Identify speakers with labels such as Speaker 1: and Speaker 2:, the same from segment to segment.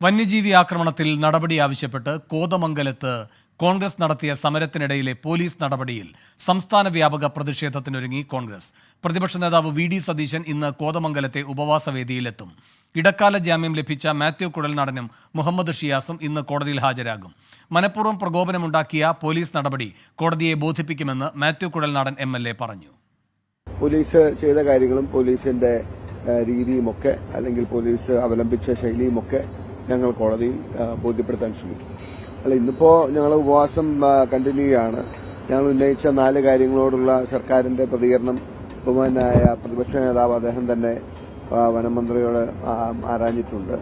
Speaker 1: വന്യജീവി ആക്രമണത്തിൽ നടപടി ആവശ്യപ്പെട്ട് കോതമംഗലത്ത് കോൺഗ്രസ് നടത്തിയ സമരത്തിനിടയിലെ പോലീസ് നടപടിയിൽ സംസ്ഥാന വ്യാപക പ്രതിഷേധത്തിനൊരുങ്ങി കോൺഗ്രസ്. പ്രതിപക്ഷ നേതാവ് വി.ഡി. സതീശൻ ഇന്ന് കോതമംഗലത്തെ ഉപവാസവേദിയിലെത്തും. ഇടക്കാല ജാമ്യം ലഭിച്ച മാത്യു കുഴൽനാടനും മുഹമ്മദ് ഷിയാസും ഇന്ന് കോടതിയിൽ ഹാജരാകും. മനഃപൂർവ്വം പ്രകോപനമുണ്ടാക്കിയ പോലീസ് നടപടി കോടതിയെ ബോധിപ്പിക്കുമെന്ന് മാത്യു കുഴൽനാടൻ എം.എൽ.എ. പറഞ്ഞു.
Speaker 2: പോലീസ് ചെയ്ത കാര്യങ്ങളും പോലീസിന്റെ രീതിയുമൊക്കെ അല്ലെങ്കിൽ പോലീസ് അവലംബിച്ച ശൈലിയുമൊക്കെ ഞങ്ങൾ കോടതിയിൽ ബോധ്യപ്പെടുത്താൻ ശ്രമിക്കും. ഇന്നിപ്പോ ഞങ്ങൾ ഉപവാസം കണ്ടിന്യൂ ചെയ്യാണ്. ഞങ്ങൾ ഉന്നയിച്ച 4 കാര്യങ്ങളോടുള്ള സർക്കാരിന്റെ പ്രതികരണം ബഹുമാനായ പ്രതിപക്ഷ നേതാവ് അദ്ദേഹം തന്നെ വനമന്ത്രിയോട് ആരാഞ്ഞിട്ടുണ്ട്.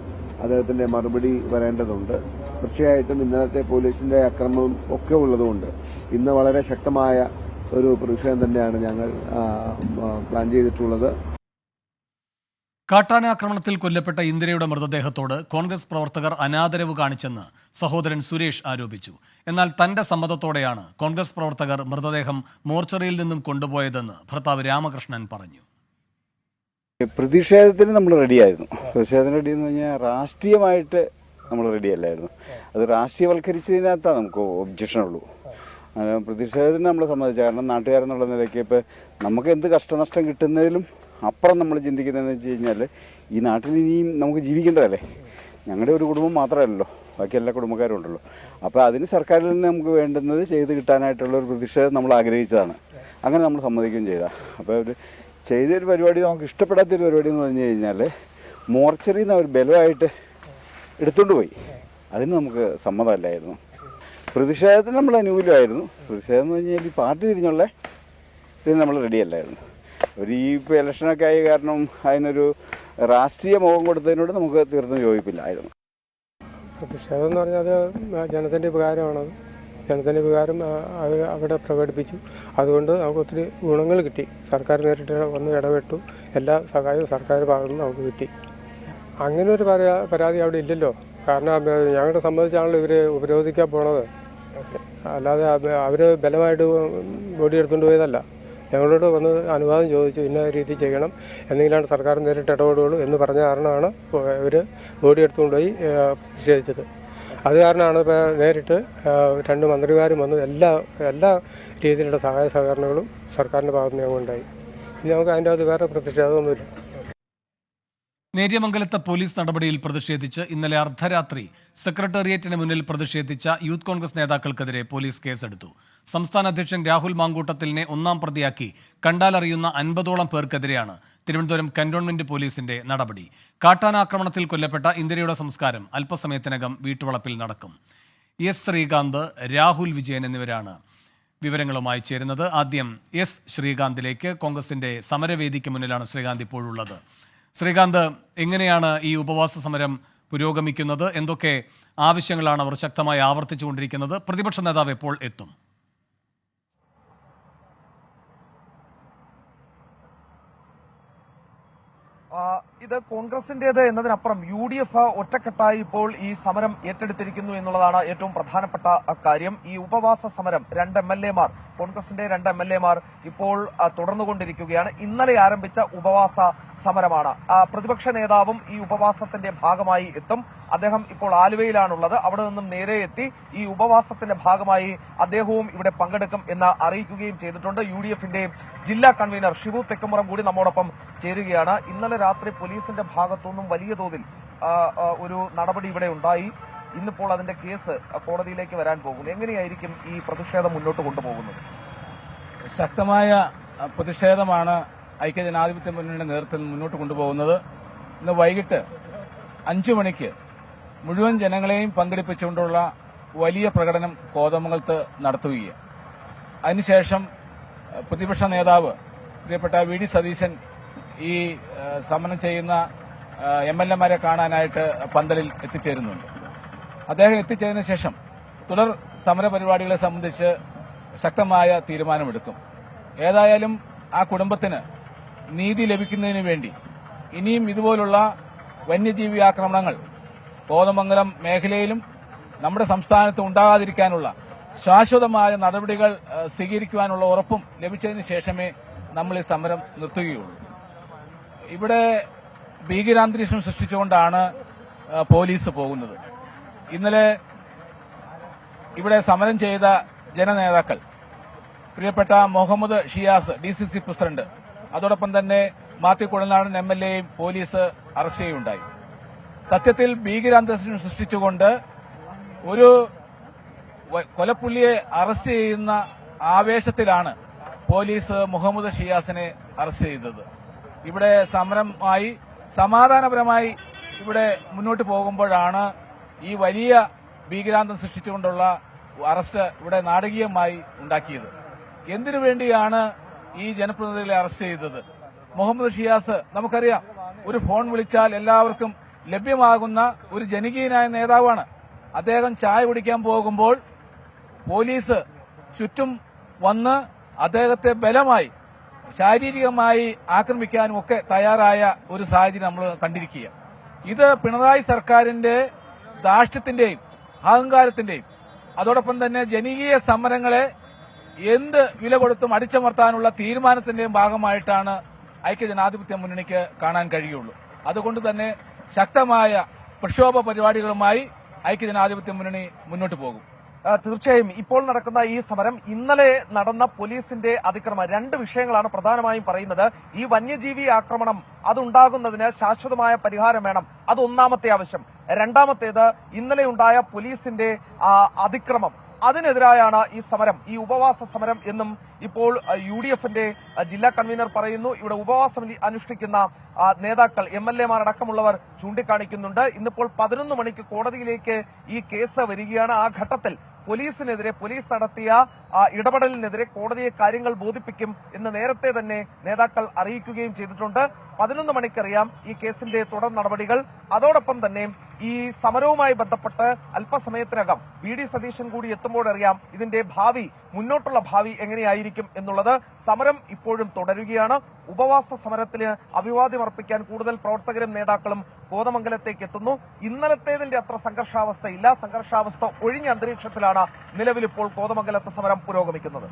Speaker 2: അദ്ദേഹത്തിന്റെ മറുപടി വരേണ്ടതുണ്ട്. തീർച്ചയായിട്ടും ഇന്നലത്തെ പോലീസിന്റെ അക്രമം ഒക്കെ ഉള്ളതുകൊണ്ട് ഇന്ന് വളരെ ശക്തമായ ഒരു പ്രതിഷേധം തന്നെയാണ് ഞങ്ങൾ പ്ലാൻ ചെയ്തിട്ടുള്ളത്.
Speaker 1: കാട്ടാന ആക്രമണത്തിൽ കൊല്ലപ്പെട്ട ഇന്ദിരയുടെ മൃതദേഹത്തോട് കോൺഗ്രസ് പ്രവർത്തകർ അനാദരവ് കാണിച്ചെന്ന് സഹോദരൻ സുരേഷ് ആരോപിച്ചു. എന്നാൽ തന്റെ സമ്മതത്തോടെയാണ് കോൺഗ്രസ് പ്രവർത്തകർ മൃതദേഹം മോർച്ചറിയിൽ നിന്നും കൊണ്ടുപോയതെന്ന് ഭർത്താവ് രാമകൃഷ്ണൻ പറഞ്ഞു.
Speaker 3: പ്രതിഷേധത്തിന് നമ്മൾ റെഡിയായിരുന്നു. പ്രതിഷേധത്തിന് റെഡി എന്ന് പറഞ്ഞാൽ രാഷ്ട്രീയമായിട്ട് നമ്മൾ റെഡിയല്ലായിരുന്നു. അത് രാഷ്ട്രീയവൽക്കരിച്ചതിനകത്താണ് നമുക്ക് ഒബ്ജക്ഷനുള്ളൂ. പ്രതിഷേധത്തിന് നമ്മൾ സമ്മതിച്ചു. കാരണം നാട്ടുകാരെന്നുള്ള നിലയ്ക്ക് ഇപ്പം നമുക്ക് എന്ത് കഷ്ടനഷ്ടം കിട്ടുന്നതിലും അപ്പുറം നമ്മൾ ചിന്തിക്കുന്നതെന്ന് വെച്ച് കഴിഞ്ഞാൽ ഈ നാട്ടിൽ ഇനിയും നമുക്ക് ജീവിക്കേണ്ടതല്ലേ. ഞങ്ങളുടെ ഒരു കുടുംബം മാത്രമല്ലല്ലോ, ബാക്കി എല്ലാ കുടുംബക്കാരും ഉണ്ടല്ലോ. അപ്പോൾ അതിന് സർക്കാരിൽ നിന്ന് നമുക്ക് വേണ്ടുന്നത് ചെയ്ത് കിട്ടാനായിട്ടുള്ള ഒരു പ്രതിഷേധം നമ്മൾ ആഗ്രഹിച്ചതാണ്. അങ്ങനെ നമ്മൾ സമ്മതിക്കുകയും ചെയ്താൽ. അപ്പോൾ ഒരു ചെയ്തൊരു പരിപാടി നമുക്ക് ഇഷ്ടപ്പെടാത്തൊരു പരിപാടി എന്ന് പറഞ്ഞു കഴിഞ്ഞാൽ മോർച്ചറിയിൽ നിന്ന് അവർ ബലമായിട്ട് എടുത്തുകൊണ്ട് പോയി. അതിന് നമുക്ക് സമ്മതമല്ലായിരുന്നു. പ്രതിഷേധത്തിന് നമ്മൾ അനുകൂലമായിരുന്നു. പ്രതിഷേധം എന്ന് പറഞ്ഞാൽ ഈ പാർട്ടി തിരിഞ്ഞുള്ള ഇതിന് നമ്മൾ റെഡിയല്ലായിരുന്നു. ഈ ഇപ്പോൾ ഇലക്ഷനൊക്കെ ആയ കാരണം അതിനൊരു രാഷ്ട്രീയ മുഖം കൊടുത്തതിനോട് നമുക്ക് തീർത്തും യോജിപ്പില്ലായിരുന്നു.
Speaker 4: പ്രതിഷേധം എന്ന് പറഞ്ഞാൽ അത് ജനത്തിൻ്റെ ഉപകാരമാണത്. ജനത്തിൻ്റെ ഉപകാരം അത് അവിടെ പ്രകടിപ്പിച്ചു. അതുകൊണ്ട് നമുക്ക് ഒത്തിരി ഗുണങ്ങൾ കിട്ടി. സർക്കാർ നേരിട്ട് വന്ന് ഇടപെട്ടു. എല്ലാ സഹായവും സർക്കാർ ഭാഗത്തു നിന്ന് നമുക്ക് കിട്ടി. അങ്ങനെ ഒരു പരാതി അവിടെ ഇല്ലല്ലോ. കാരണം ഞങ്ങളെ സംബന്ധിച്ചാണല്ലോ ഇവർ ഉപരോധിക്കാൻ പോണത്. അല്ലാതെ അവർ ബലമായിട്ട് ബോഡി എടുത്തുകൊണ്ട് പോയതല്ല. ഞങ്ങളോട് വന്ന് അനുവാദം ചോദിച്ചു, ഇന്ന രീതി ചെയ്യണം എന്നെങ്കിലാണ് സർക്കാർ നേരിട്ട് ഇടപെടുകയുള്ളൂ എന്ന് പറഞ്ഞ കാരണമാണ് ഇവർ ബോഡി എടുത്തുകൊണ്ടുപോയി പ്രതിഷേധിച്ചത്. അത് കാരണമാണ് ഇപ്പോൾ നേരിട്ട് 2 മന്ത്രിമാരും വന്ന് എല്ലാ രീതിയിലുള്ള സഹായ സഹകരണങ്ങളും സർക്കാരിൻ്റെ ഭാഗത്ത് നിന്ന് ഉണ്ടായി. ഇനി നമുക്ക് അതിൻ്റെ അകത്ത് വേറെ പ്രതിഷേധമൊന്നുമില്ല.
Speaker 1: നേര്യമംഗലത്തെ പോലീസ് നടപടിയിൽ പ്രതിഷേധിച്ച് ഇന്നലെ അർദ്ധരാത്രി സെക്രട്ടേറിയറ്റിന് മുന്നിൽ പ്രതിഷേധിച്ച യൂത്ത് കോൺഗ്രസ് നേതാക്കൾക്കെതിരെ പോലീസ് കേസെടുത്തു. സംസ്ഥാന അധ്യക്ഷൻ രാഹുൽ മാങ്കൂട്ടത്തിലിനെ 1-ാം പ്രതിയാക്കി കണ്ടാലറിയുന്ന 50ഓളം പേർക്കെതിരെയാണ് തിരുവനന്തപുരം കന്റോൺമെന്റ് പോലീസിന്റെ നടപടി. കാട്ടാനാക്രമണത്തിൽ കൊല്ലപ്പെട്ട ഇന്ദിരയുടെ സംസ്കാരം അല്പസമയത്തിനകം വീട്ടുവളപ്പിൽ നടക്കും. എസ് ശ്രീകാന്ത്, രാഹുൽ വിജയൻ എന്നിവരാണ് വിവരങ്ങളുമായി ചേരുന്നത്. ആദ്യം എസ് ശ്രീകാന്തിലേക്ക്. കോൺഗ്രസിന്റെ സമരവേദിക്ക് മുന്നിലാണ് ശ്രീകാന്ത് ഇപ്പോഴുള്ളത്. ശ്രീകാന്ത്, എങ്ങനെയാണ് ഈ ഉപവാസ സമരം പുരോഗമിക്കുന്നത്? എന്തൊക്കെ ആവശ്യങ്ങളാണ് അവർ ശക്തമായി ആവർത്തിച്ചുകൊണ്ടിരിക്കുന്നത്? പ്രതിപക്ഷ നേതാവ് എപ്പോൾ എത്തും?
Speaker 5: ഇത് കോൺഗ്രസിന്റേത് എന്നതിനപ്പുറം UDF ഒറ്റക്കെട്ടായി ഇപ്പോൾ ഈ സമരം ഏറ്റെടുത്തിരിക്കുന്നു എന്നുള്ളതാണ് ഏറ്റവും പ്രധാനപ്പെട്ട കാര്യം. ഈ ഉപവാസ സമരം 2 MLA-മാർ, കോൺഗ്രസിന്റെ 2 MLA-മാർ ഇപ്പോൾ തുടർന്നുകൊണ്ടിരിക്കുകയാണ്. ഇന്നലെ ആരംഭിച്ച ഉപവാസ സമരമാണ്. പ്രതിപക്ഷ നേതാവും ഈ ഉപവാസത്തിന്റെ ഭാഗമായി എത്തും. അദ്ദേഹം ഇപ്പോൾ ആലുവയിലാണുള്ളത്. അവിടെ നിന്നും നേരെ എത്തി ഈ ഉപവാസത്തിന്റെ ഭാഗമായി അദ്ദേഹവും ഇവിടെ പങ്കെടുക്കും എന്ന് അറിയിക്കുകയും ചെയ്തിട്ടുണ്ട്. UDF-ന്റെ ജില്ലാ കൺവീനർ ഷിബു തെക്കുമുറം കൂടി നമ്മോടൊപ്പം ചേരുകയാണ്. ഇന്നലെ രാത്രി പോലീസിന്റെ ഭാഗത്തുനിന്നും വലിയ തോതിൽ ഒരു നടപടി ഇവിടെ ഉണ്ടായി. ഇന്നിപ്പോൾ അതിന്റെ കേസ് കോടതിയിലേക്ക് വരാൻ പോകുന്നു. എങ്ങനെയായിരിക്കും ഈ പ്രതിഷേധം മുന്നോട്ട് കൊണ്ടുപോകുന്നത്?
Speaker 6: ശക്തമായ പ്രതിഷേധമാണ് ഐക്യജനാധിപത്യ മുന്നണിയുടെ നേതൃത്വത്തിൽ മുന്നോട്ട് കൊണ്ടുപോകുന്നത്. ഇന്ന് വൈകിട്ട് 5 മണിക്ക് മുഴുവൻ ജനങ്ങളെയും പങ്കെടുപ്പിച്ചുകൊണ്ടുള്ള വലിയ പ്രകടനം കോതമംഗലത്ത് നടത്തുകയാണ്. അതിനുശേഷം പ്രതിപക്ഷ നേതാവ് പ്രിയപ്പെട്ട വി.ഡി. സതീശൻ ഈ സമരം ചെയ്യുന്ന MLA-മാരെ കാണാനായിട്ട് പന്തലിൽ എത്തിച്ചേരുന്നുണ്ട്. അദ്ദേഹം എത്തിച്ചതിനു ശേഷം തുടർ സമരപരിപാടികളെ സംബന്ധിച്ച് ശക്തമായ തീരുമാനമെടുക്കും. ഏതായാലും ആ കുടുംബത്തിന് നീതി ലഭിക്കുന്നതിന് വേണ്ടി ഇനിയും ഇതുപോലുള്ള വന്യജീവി ആക്രമണങ്ങൾ കോതമംഗലം മേഖലയിലും നമ്മുടെ സംസ്ഥാനത്ത് ഉണ്ടാകാതിരിക്കാനുള്ള ശാശ്വതമായ നടപടികൾ സ്വീകരിക്കുവാനുള്ള ഉറപ്പും ലഭിച്ചതിന് ശേഷമേ നമ്മൾ ഈ സമരം നിർത്തുകയുള്ളൂ. ഇവിടെ ഭീകരാന്തരീക്ഷം സൃഷ്ടിച്ചുകൊണ്ടാണ് പോലീസ് പോകുന്നത്. ഇന്നലെ ഇവിടെ സമരം ചെയ്ത ജനനേതാക്കൾ പ്രിയപ്പെട്ട മുഹമ്മദ് ഷിയാസ് DCC പ്രസിഡന്റ്, അതോടൊപ്പം തന്നെ മാത്യു കുഴൽനാടൻ MLAയും പോലീസ് അറസ്റ്റ് ചെയ്യുകയുണ്ടായി. സത്യത്തിൽ ഭീകരാന്തരീക്ഷം സൃഷ്ടിച്ചുകൊണ്ട് ഒരു കൊലപ്പുള്ളിയെ അറസ്റ്റ് ചെയ്യുന്ന ആവേശത്തിലാണ് പോലീസ് മുഹമ്മദ് ഷിയാസിനെ അറസ്റ്റ് ചെയ്തത്. ഇവിടെ സമരമായി സമാധാനപരമായി ഇവിടെ മുന്നോട്ട് പോകുമ്പോഴാണ് ഈ വലിയ ഭീകരാന്തം സൃഷ്ടിച്ചുകൊണ്ടുള്ള അറസ്റ്റ് ഇവിടെ നാടകീയമായി ഉണ്ടാക്കിയത്. എന്തിനു വേണ്ടിയാണ് ഈ ജനപ്രതിനിധികളെ അറസ്റ്റ് ചെയ്തത്? മുഹമ്മദ് ഷിയാസ് നമുക്കറിയാം, ഒരു ഫോൺ വിളിച്ചാൽ എല്ലാവർക്കും ലഭ്യമാകുന്ന ഒരു ജനകീയനായ നേതാവാണ്. അദ്ദേഹം ചായ കുടിക്കാൻ പോകുമ്പോൾ പോലീസ് ചുറ്റും വന്ന് അദ്ദേഹത്തെ ബലമായി ശാരീരികമായി ആക്രമിക്കാനും ഒക്കെ തയ്യാറായ ഒരു സാഹചര്യം നമ്മൾ കണ്ടിരിക്കുക. ഇത് പിണറായി സർക്കാരിന്റെ ധാർഷ്ട്യത്തിന്റെയും അഹങ്കാരത്തിന്റെയും അതോടൊപ്പം തന്നെ ജനകീയ സമരങ്ങളെ എന്ത് വില കൊടുത്തും അടിച്ചമർത്താനുള്ള തീരുമാനത്തിന്റെയും ഭാഗമായിട്ടാണ് ഐക്യജനാധിപത്യ മുന്നണിക്ക് കാണാൻ കഴിയുള്ളൂ. അതുകൊണ്ട് തന്നെ ശക്തമായ പ്രക്ഷോഭ പരിപാടികളുമായി ഐക്യജനാധിപത്യ മുന്നണി മുന്നോട്ട് പോകും.
Speaker 5: തീർച്ചയായും ഇപ്പോൾ നടക്കുന്ന ഈ സമരം ഇന്നലെ നടന്ന പോലീസിന്റെ അതിക്രമം, രണ്ട് വിഷയങ്ങളാണ് പ്രധാനമായും പറയുന്നത്. ഈ വന്യജീവി ആക്രമണം അതുണ്ടാകുന്നതിന് ശാശ്വതമായ പരിഹാരം വേണം, അത് ഒന്നാമത്തെ ആവശ്യം. രണ്ടാമത്തേത് ഇന്നലെ ഉണ്ടായ പോലീസിന്റെ അതിക്രമം, അതിനെതിരായാണ് ഈ സമരം, ഈ ഉപവാസ സമരം എന്നും ഇപ്പോൾ UDFന്റെ ജില്ലാ കൺവീനർ പറയുന്നു. ഇവിടെ ഉപവാസം അനുഷ്ഠിക്കുന്ന നേതാക്കൾ MLAമാർ അടക്കമുള്ളവർ ചൂണ്ടിക്കാണിക്കുന്നുണ്ട്. ഇന്നിപ്പോൾ 11 മണിക്ക് കോടതിയിലേക്ക് ഈ കേസ് വരികയാണ്. ആ ഘട്ടത്തിൽ പോലീസിനെതിരെ, പോലീസ് നടത്തിയ ഇടപെടലിനെതിരെ കോടതിയെ കാര്യങ്ങൾ ബോധിപ്പിക്കും എന്ന് നേരത്തെ തന്നെ നേതാക്കൾ അറിയിക്കുകയും ചെയ്തിട്ടുണ്ട്. 11 മണിക്കറിയാം ഈ കേസിന്റെ തുടർ നടപടികൾ. അതോടൊപ്പം തന്നെ ഈ സമരവുമായി ബന്ധപ്പെട്ട് അല്പസമയത്തിനകം VD സതീശൻ കൂടി എത്തുമ്പോഴറിയാം ഇതിന്റെ ഭാവി, മുന്നോട്ടുള്ള ഭാവി എങ്ങനെയായിരിക്കും എന്നുള്ളത്. സമരം ഇപ്പോഴും തുടരുകയാണ്. ഉപവാസ സമരത്തിന് അഭിവാദ്യം അർപ്പിക്കാൻ കൂടുതൽ പ്രവർത്തകരും നേതാക്കളും കോതമംഗലത്തേക്ക് എത്തുന്നു. ഇന്നലത്തേതിന്റെ അത്ര സംഘർഷാവസ്ഥയില്ല, സംഘർഷാവസ്ഥ ഒഴിഞ്ഞ അന്തരീക്ഷത്തിലാണ് നിലവിലിപ്പോൾ കോതമംഗലത്തെ സമരം പുരോഗമിക്കുന്നത്.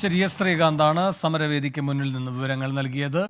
Speaker 1: ശരി, ശ്രീകാന്താണ് സമരവേദിക്ക് മുന്നിൽ നിന്ന് വിവരങ്ങൾ നൽകിയത്.